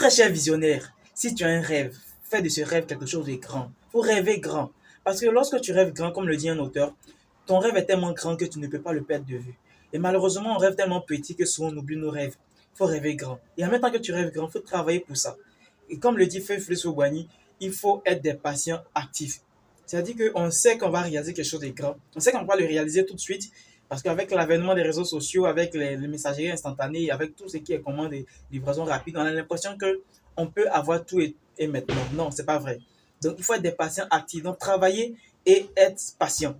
Très cher visionnaire, si tu as un rêve, fais de ce rêve quelque chose de grand. Il faut rêver grand. Parce que lorsque tu rêves grand, comme le dit un auteur, ton rêve est tellement grand que tu ne peux pas le perdre de vue. Et malheureusement, on rêve tellement petit que souvent on oublie nos rêves. Il faut rêver grand. Et en même temps que tu rêves grand, il faut travailler pour ça. Et comme le dit Feu Sobani, il faut être des patients actifs. C'est-à-dire qu'on sait qu'on va réaliser quelque chose de grand. On sait qu'on va le réaliser tout de suite. Parce qu'avec l'avènement des réseaux sociaux, avec les messageries instantanées, avec tout ce qui est commande et livraison rapide, on a l'impression qu'on peut avoir tout et maintenant. Non, c'est pas vrai. Donc, il faut être des patients actifs. Donc, travailler et être patient.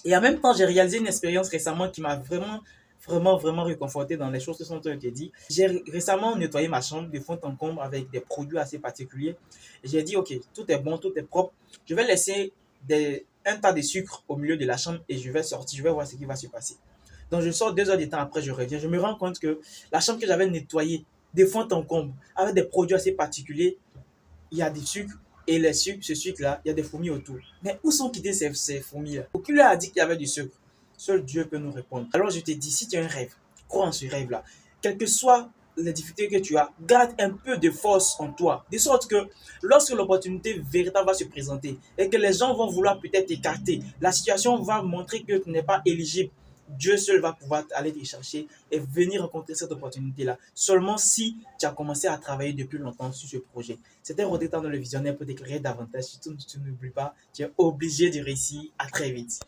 Et en même temps, j'ai réalisé une expérience récemment qui m'a vraiment réconforté dans les choses qui sont été dites. J'ai récemment nettoyé ma chambre de fond en comble avec des produits assez particuliers. J'ai dit, ok, tout est bon, tout est propre. Je vais laisser un tas de sucre au milieu de la chambre et je vais sortir, je vais voir ce qui va se passer. Donc je sors 2 heures de temps après, je reviens. Je me rends compte que la chambre que j'avais nettoyée de fond en comble, avec des produits assez particuliers, il y a des sucres et les sucres, ce sucre-là, il y a des fourmis autour. Mais où sont quittées ces fourmis-là? Aucun leur a dit qu'il y avait du sucre. Seul Dieu peut nous répondre. Alors je te dis, si tu as un rêve, crois en ce rêve-là. Quelles que soient les difficultés que tu as, garde un peu de force en toi. De sorte que lorsque l'opportunité véritable va se présenter et que les gens vont vouloir peut-être t'écarter, la situation va montrer que tu n'es pas éligible. Dieu seul va pouvoir aller te chercher et venir rencontrer cette opportunité-là. Seulement si tu as commencé à travailler depuis longtemps sur ce projet. C'était Rodé dans le visionnaire pour t'éclairer davantage. Surtout, tu n'oublies pas, tu es obligé de réussir. À très vite.